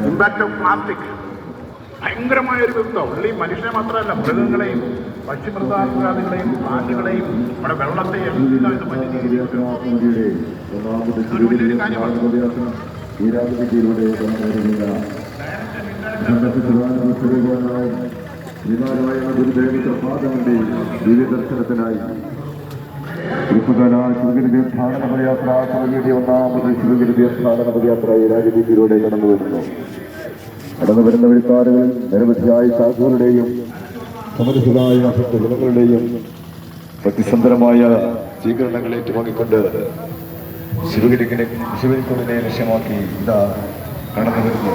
Impact of plastic ഭയങ്കരമായൊരു വിപത്തോ ഉള്ളി മനുഷ്യനെ മാത്രമല്ല മൃഗങ്ങളെയും പക്ഷിമൃഗാദികളെയും പ്രാണികളെയും നമ്മുടെ വെള്ളത്തെയും എല്ലാം ഇത് ഒരു വലിയൊരു കാര്യമാണ്. ദർശനത്തിനായി ശിവഗിരി തീർത്ഥാടന പദയാത്ര ശിവഗിരി ഒന്നാമത് ശിവഗിരി തീർത്ഥാടന പദയാത്ര ഈ രാജഗീതിയിലൂടെ കടന്നു വരുന്നു. കടന്നു വരുന്ന വഴിക്കാറുകളിൽ നിരവധിയായ സാധുക്കളുടെയും സമരസുഖായ ഭക്തജനങ്ങളുടെയും ഭക്തിസുന്ദരമായ സ്വീകരണങ്ങൾ ഏറ്റുവാങ്ങിക്കൊണ്ട് ശിവഗിരിക്കുള്ളിനെ ലക്ഷ്യമാക്കി ഇതാ കടന്നു വരുന്നു.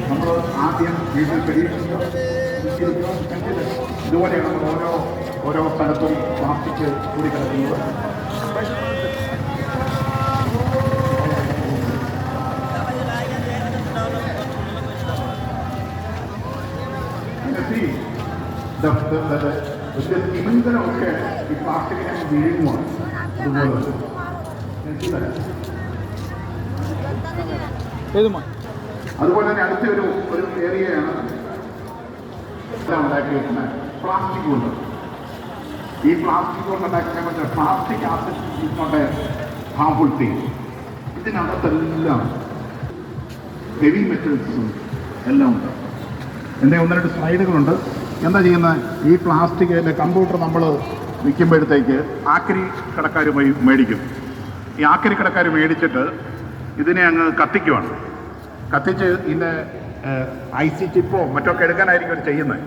നമ്മൾ ആദ്യം വീട്ടിൽ പരീക്ഷിച്ചു ഇതുപോലെയാണ് നമ്മൾ ഓരോ സ്ഥലത്തും പ്ലാസ്റ്റിക് കൂടി കിടക്കുന്നത്. ഇന്ധനമൊക്കെ ഈ പ്ലാസ്റ്റിക്കിനെ വീഴുവാണ്. അതുപോലെ തന്നെ അടുത്ത ഒരു ഏരിയയാണ് ഉണ്ടാക്കിയിരിക്കുന്ന പ്ലാസ്റ്റിക് കൊണ്ട്. ഈ പ്ലാസ്റ്റിക് കൊണ്ട് ഉണ്ടാക്കാൻ പറ്റുന്ന പ്ലാസ്റ്റിക് ആസിഡ് ഹാർംഫുൾ തിങ്. ഇതിനകത്തെല്ലാം ഹെവി മെറ്റൽസും എല്ലാം ഉണ്ട്. എൻ്റെ 1-2 സ്ലൈഡുകളുണ്ട്. എന്താ ചെയ്യുന്നത്? ഈ പ്ലാസ്റ്റിക്കിൻ്റെ കമ്പ്യൂട്ടർ നമ്മൾ വിൽക്കുമ്പോഴത്തേക്ക് ആക്രി കടക്കാർ പോയി മേടിക്കും. ഈ ആക്രി കടക്കാർ മേടിച്ചിട്ട് ഇതിനെ അങ്ങ് കത്തിക്കുവാണ്. കത്തിച്ച് ഇതിൻ്റെ IC ചിപ്പോ മറ്റൊക്കെ എടുക്കാനായിരിക്കും അവർ ചെയ്യുന്നത്.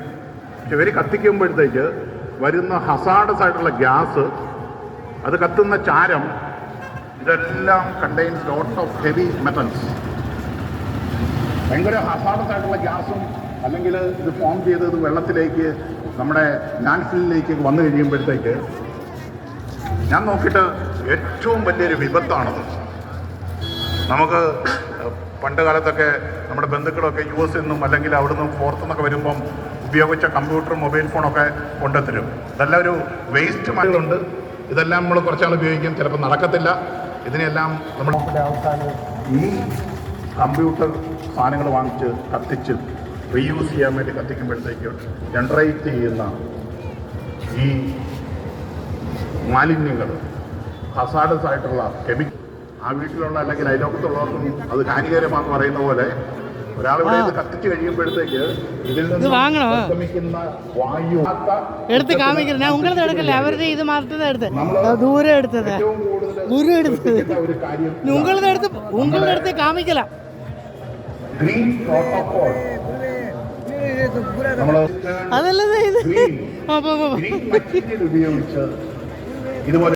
പക്ഷെ ഇവർ കത്തിക്കുമ്പോഴത്തേക്ക് വരുന്ന ഹസാഡസ് ആയിട്ടുള്ള ഗ്യാസ്, അത് കത്തുന്ന ചാരം, ഇതെല്ലാം contains lots of heavy metals. ഭയങ്കര ഹസാഡസ് ആയിട്ടുള്ള ഗ്യാസും അല്ലെങ്കിൽ ഇത് ഫോം ചെയ്തത് വെള്ളത്തിലേക്ക് നമ്മുടെ ലാൻഡ് ഫില്ലിലേക്ക് വന്നു കഴിയുമ്പോഴത്തേക്ക് ഞാൻ നോക്കിയിട്ട് ഏറ്റവും വലിയൊരു വിപത്താണത്. നമുക്ക് പണ്ട് കാലത്തൊക്കെ നമ്മുടെ ബന്ധുക്കളൊക്കെ US നിന്നും അല്ലെങ്കിൽ അവിടുന്ന് പുറത്തുനിന്നൊക്കെ വരുമ്പം ഉപയോഗിച്ച കമ്പ്യൂട്ടറും മൊബൈൽ ഫോണൊക്കെ കൊണ്ടുത്തരും. ഇതെല്ലാം ഒരു വേസ്റ്റ് മറ്റുണ്ട്. ഇതെല്ലാം നമ്മൾ കുറച്ചാൾ ഉപയോഗിക്കും, ചിലപ്പോൾ നടക്കത്തില്ല. ഇതിനെല്ലാം നമ്മൾ അവസാനം ഈ കമ്പ്യൂട്ടർ സാധനങ്ങൾ വാങ്ങിച്ച് കത്തിച്ച് റീയൂസ് ചെയ്യാൻ വേണ്ടി കത്തിക്കുമ്പോഴത്തേക്ക് ജനറേറ്റ് ചെയ്യുന്ന ഈ മാലിന്യങ്ങൾ, ഹസാഡസ് ആയിട്ടുള്ള കെമിക്കൽ, ആ വീട്ടിലുള്ള അല്ലെങ്കിൽ അയലോക്കത്തുള്ളവർക്കും അത് ഹാനികരമാണെന്ന് പറയുന്ന പോലെ ഒരാൾ ഇവിടെ ഇത് കത്തിച്ച് കഴിയുമ്പോഴത്തേക്ക് ഇതിൽ നിന്ന് നിർഗമിക്കുന്ന വായു എടുത്ത് കാമിക്കുന്നത്. ഞാൻ ഉങ്ങളത് എടുക്കല്ലേ, അവരുടെ ഇത് മാത്രം എടുത്ത് ദൂരെ എടുത്തത് ഒരു കാര്യം ഉങ്ങളത് എടുത്ത് കാമിക്കല. ഗ്രീൻ പ്രോട്ടോകോൾ അതല്ലേ ഇത് ഗ്രീൻ മെറ്റീരിയൽ ഉപയോഗിച്ച് ഇതുപോലെ